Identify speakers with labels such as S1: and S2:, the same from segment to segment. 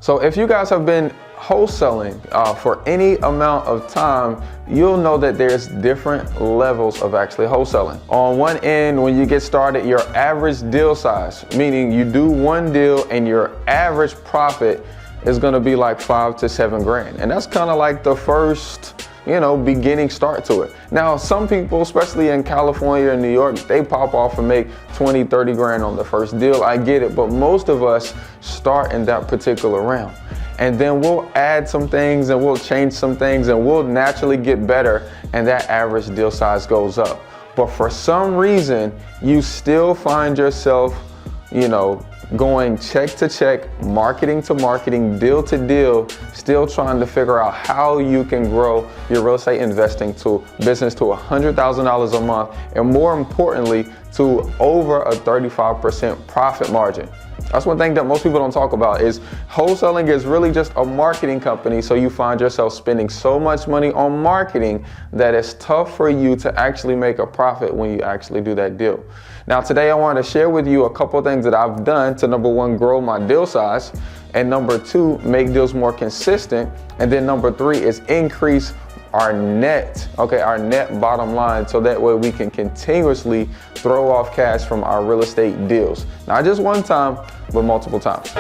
S1: So if you guys have been wholesaling for any amount of time, you'll know that there's different levels of actually wholesaling. On one end, when you get started, your average deal size, meaning you do one deal and your average profit is gonna be like 5 to 7 grand. And that's kind of like the first, beginning start to it. Now, some people, especially in California and New York, they pop off and make 20, 30 grand on the first deal. I get it, but most of us start in that particular realm. And then we'll add some things and we'll change some things and we'll naturally get better, and that average deal size goes up. But for some reason, you still find yourself, going check to check, marketing to marketing, deal to deal, still trying to figure out how you can grow your real estate investing to business to $100,000 a month, and more importantly, to over a 35% profit margin. That's one thing that most people don't talk about, is wholesaling is really just a marketing company. So you find yourself spending so much money on marketing that it's tough for you to actually make a profit when you actually do that deal. Now, today I want to share with you a couple of things that I've done to, number one, grow my deal size, and number two, make deals more consistent, and then number three is increase our net bottom line, so that way we can continuously throw off cash from our real estate deals. Not just one time, but multiple times.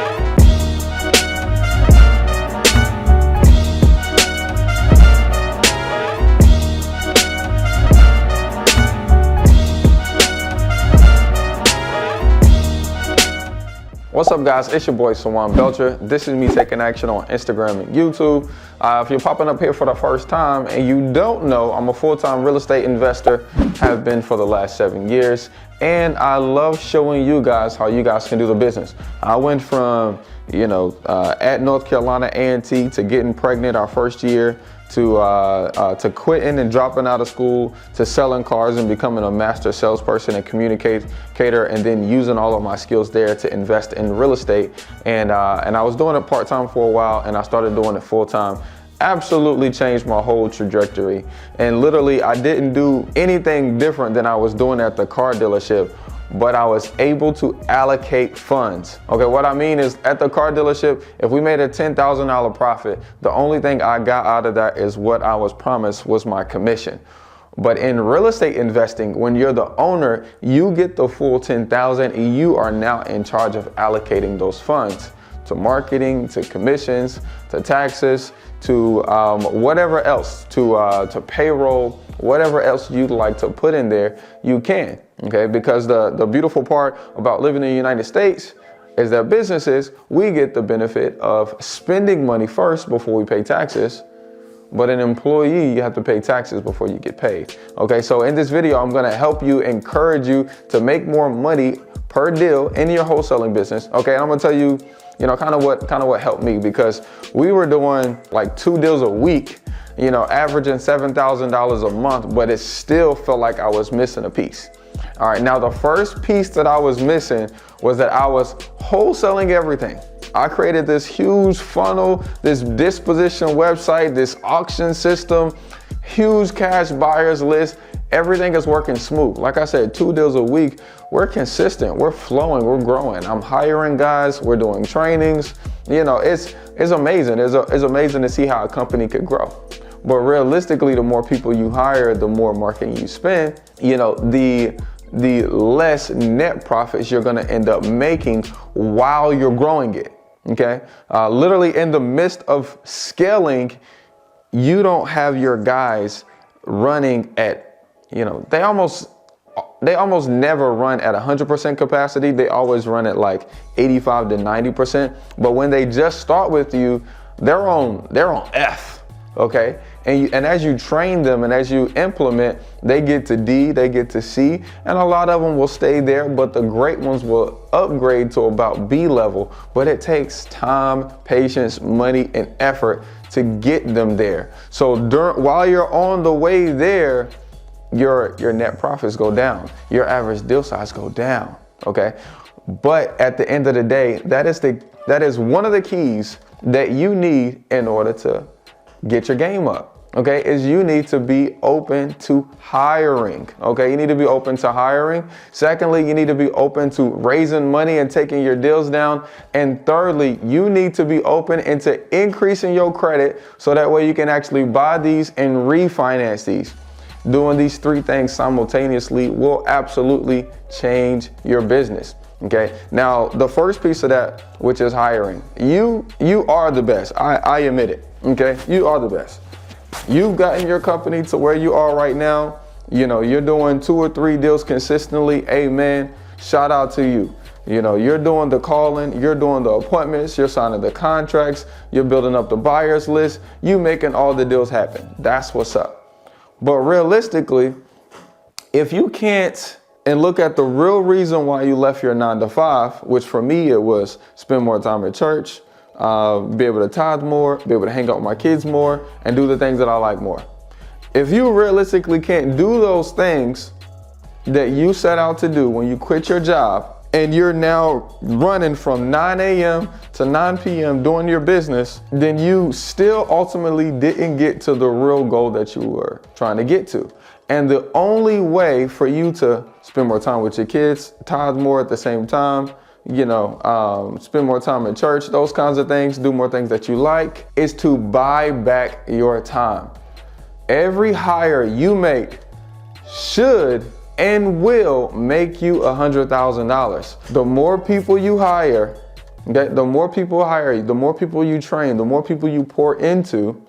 S1: What's up, guys? It's your boy Sawan Belcher. This is me taking action on Instagram and YouTube. If you're popping up here for the first time and you don't know, I'm a full-time real estate investor, have been for the last 7 years, and I love showing you guys how you guys can do the business. I went from, at North Carolina A&T to getting pregnant our first year, to quitting and dropping out of school, to selling cars and becoming a master salesperson and communicator, and then using all of my skills there to invest in real estate. And I was doing it part-time for a while, and I started doing it full-time. Absolutely changed my whole trajectory. And literally, I didn't do anything different than I was doing at the car dealership, but I was able to allocate funds. Okay, what I mean is, at the car dealership, if we made a $10,000 profit, the only thing I got out of that is what I was promised was my commission. But in real estate investing, when you're the owner, you get the full $10,000 and you are now in charge of allocating those funds to marketing, to commissions, to taxes, to whatever else, to payroll, whatever else you'd like to put in there, you can. Okay, because the beautiful part about living in the United States is that businesses, we get the benefit of spending money first before we pay taxes. But an employee, you have to pay taxes before you get paid. Okay, so in this video, I'm gonna help you, encourage you to make more money per deal in your wholesaling business. Okay, and I'm gonna tell you, kind of what helped me, because we were doing like 2 deals a week, averaging $7,000 a month, but it still felt like I was missing a piece. All right, now the first piece that I was missing was that I was wholesaling everything. I created this huge funnel, this disposition website, this auction system, huge cash buyers list. Everything is working smooth. Like I said, 2 deals a week. We're consistent, we're flowing, we're growing. I'm hiring guys, we're doing trainings. It's amazing. It's amazing to see how a company could grow. But realistically, the more people you hire, the more marketing you spend, the less net profits you're gonna end up making while you're growing it, okay? Literally in the midst of scaling, you don't have your guys running at, they almost never run at 100% capacity. They always run at like 85 to 90%. But when they just start with you, they're on F, okay? And as you train them and as you implement, they get to D, they get to C, and a lot of them will stay there, but the great ones will upgrade to about B level. But it takes time, patience, money, and effort to get them there. So while you're on the way there, your net profits go down, your average deal size go down, okay? But at the end of the day, that is one of the keys that you need in order to get your game up. okay, is you need to be open to hiring, okay? You need to be open to hiring. Secondly, you need to be open to raising money and taking your deals down. And thirdly, you need to be open into increasing your credit so that way you can actually buy these and refinance these. Doing these three things simultaneously will absolutely change your business. Okay. Now, the first piece of that, which is hiring, you are the best. I admit it. Okay. You are the best. You've gotten your company to where you are right now. You know, you're doing 2 or 3 deals consistently. Amen. Shout out to you. You know, you're doing the calling, you're doing the appointments, you're signing the contracts, you're building up the buyers list, you making all the deals happen. That's what's up. But realistically, if you can't, and look at the real reason why you left your 9 to 5, which for me, it was spend more time at church, be able to tithe more, be able to hang out with my kids more, and do the things that I like more. If you realistically can't do those things that you set out to do when you quit your job, and you're now running from 9 a.m. to 9 p.m. doing your business, then you still ultimately didn't get to the real goal that you were trying to get to. And the only way for you to spend more time with your kids, tithe more at the same time, you know, spend more time in church, those kinds of things, do more things that you like, is to buy back your time. Every hire you make should and will make you $100,000. The more people you hire, okay, the more people hire you, the more people you train, the more people you pour into,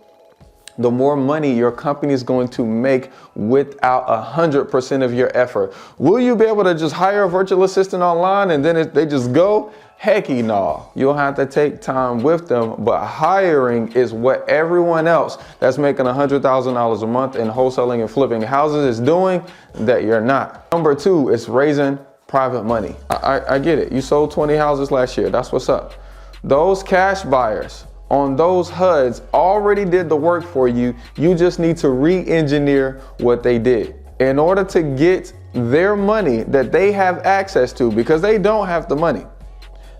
S1: the more money your company is going to make without 100% of your effort. Will you be able to just hire a virtual assistant online and then they just go? Hecky no. You'll have to take time with them, but hiring is what everyone else that's making $100,000 a month in wholesaling and flipping houses is doing that you're not. Number 2 is raising private money. I get it. You sold 20 houses last year. That's what's up. Those cash buyers on those HUDs already did the work for you. You just need to re-engineer what they did in order to get their money that they have access to, because they don't have the money.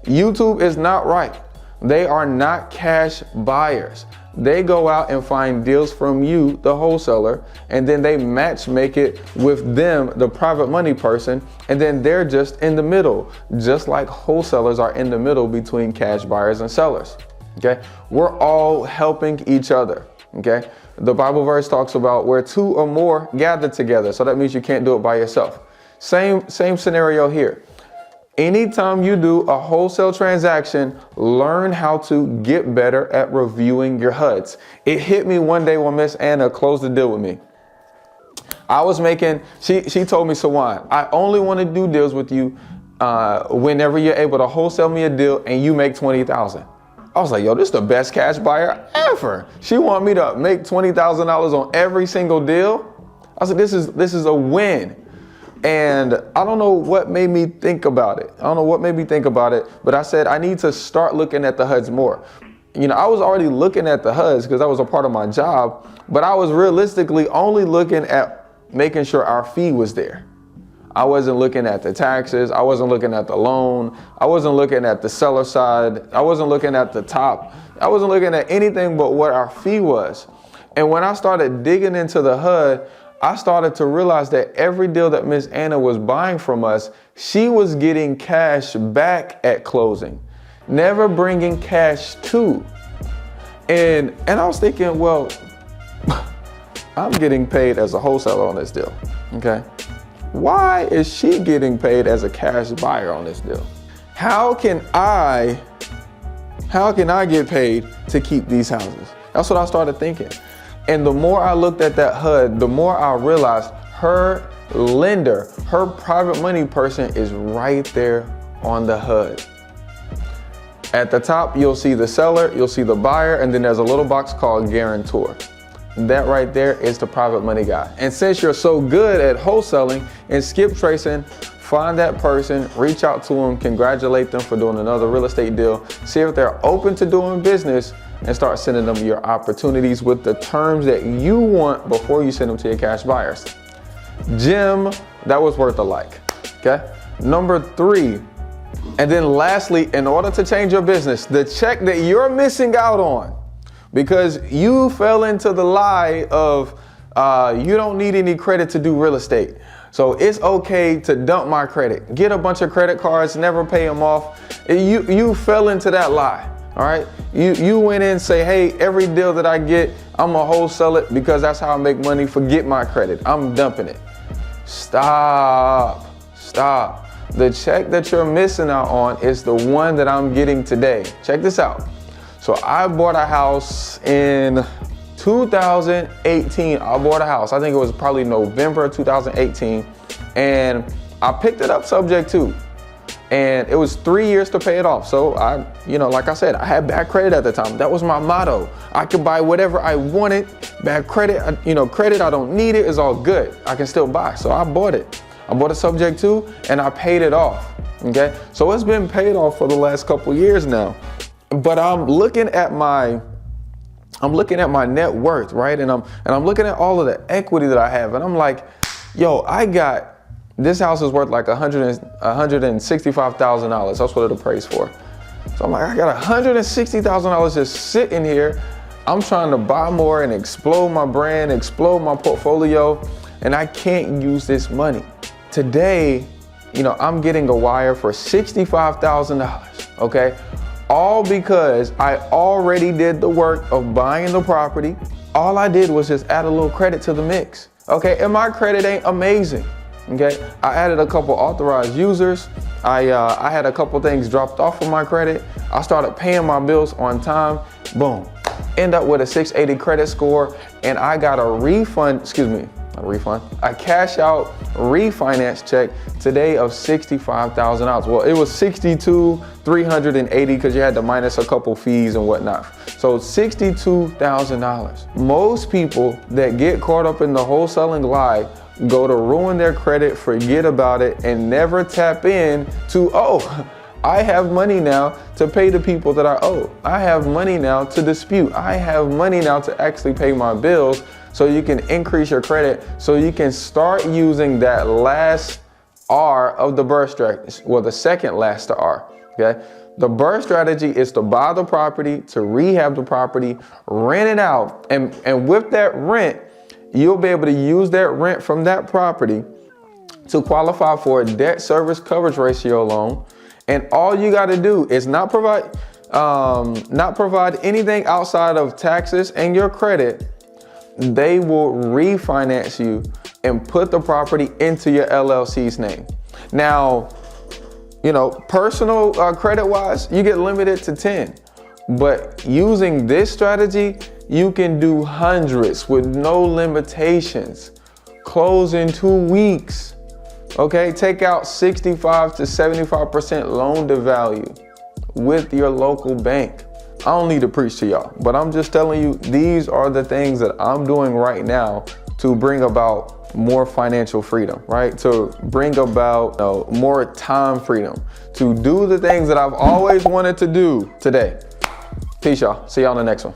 S1: YouTube is not right. They are not cash buyers. They go out and find deals from you, the wholesaler, and then they match make it with them, the private money person, and then they're just in the middle, just like wholesalers are in the middle between cash buyers and sellers. Okay, we're all helping each other. Okay, the Bible verse talks about where 2 or more gather together, so that means you can't do it by yourself. Same scenario here. Anytime you do a wholesale transaction, learn how to get better at reviewing your HUDs. It hit me one day when Miss Anna closed the deal with me. I was making, she told me, Sawan, I only want to do deals with you whenever you're able to wholesale me a deal and you make $20,000. I was like, yo, this is the best cash buyer ever. She wanted me to make $20,000 on every single deal. I was like, this is a win. And I don't know what made me think about it. But I said, I need to start looking at the HUDs more. You know, I was already looking at the HUDs because that was a part of my job, but I was realistically only looking at making sure our fee was there. I wasn't looking at the taxes. I wasn't looking at the loan. I wasn't looking at the seller side. I wasn't looking at the top. I wasn't looking at anything but what our fee was. And when I started digging into the HUD, I started to realize that every deal that Miss Anna was buying from us, she was getting cash back at closing, never bringing cash to. And I was thinking, well, I'm getting paid as a wholesaler on this deal, okay? Why is she getting paid as a cash buyer on this deal? How can I get paid to keep these houses? That's what I started thinking. And the more I looked at that HUD, the more I realized her lender, her private money person is right there on the HUD. At the top, you'll see the seller, you'll see the buyer, and then there's a little box called guarantor. That right there is the private money guy. And since you're so good at wholesaling and skip tracing, find that person, reach out to them, congratulate them for doing another real estate deal, see if they're open to doing business, and start sending them your opportunities with the terms that you want before you send them to your cash buyers. Jim, that was worth a like, okay? Number 3, and then lastly, in order to change your business, the check that you're missing out on because you fell into the lie of you don't need any credit to do real estate. So it's okay to dump my credit, get a bunch of credit cards, never pay them off. You fell into that lie. All right. You went in and say, hey, every deal that I get, I'm gonna wholesale it because that's how I make money. Forget my credit. I'm dumping it. Stop. The check that you're missing out on is the one that I'm getting today. Check this out. So I bought a house in 2018. I bought a house. I think it was probably November 2018. And I picked it up subject to. And it was 3 years to pay it off. So like I said, I had bad credit at the time. That was my motto. I could buy whatever I wanted. Bad credit, credit, I don't need it. It's all good. I can still buy. So I bought it. I bought it subject to, and I paid it off. Okay. So it's been paid off for the last couple years now. But I'm looking at my net worth, right? And I'm looking at all of the equity that I have, and I'm like, yo, this house is worth like $165,000. That's what it appraised for. So I'm like, I got $160,000 just sitting here. I'm trying to buy more and explode my brand, explode my portfolio, and I can't use this money. Today, I'm getting a wire for $65,000, okay? All because I already did the work of buying the property. All I did was just add a little credit to the mix, okay? And my credit ain't amazing. Okay, I added a couple authorized users. I had a couple things dropped off of my credit. I started paying my bills on time. Boom, end up with a 680 credit score, and I got a a cash out refinance check today of $65,000. Well, it was $62,380 because you had to minus a couple fees and whatnot. So $62,000. Most people that get caught up in the wholesaling lie go to ruin their credit, forget about it, and never tap in to, I have money now to pay the people that I owe. I have money now to dispute. I have money now to actually pay my bills, so you can increase your credit, so you can start using that last R of the BRRRR strategy, well, the second last R, okay? The BRRRR strategy is to buy the property, to rehab the property, rent it out, and with that rent, you'll be able to use that rent from that property to qualify for a debt service coverage ratio loan. And all you got to do is not provide anything outside of taxes and your credit. They will refinance you and put the property into your LLC's name. Now, personal credit wise, you get limited to 10. But using this strategy, you can do hundreds with no limitations. Close in 2 weeks. Okay, take out 65 to 75% loan to value with your local bank. I don't need to preach to y'all, but I'm just telling you, these are the things that I'm doing right now to bring about more financial freedom, right? To bring about more time freedom, to do the things that I've always wanted to do today. Peace, y'all. See y'all in the next one.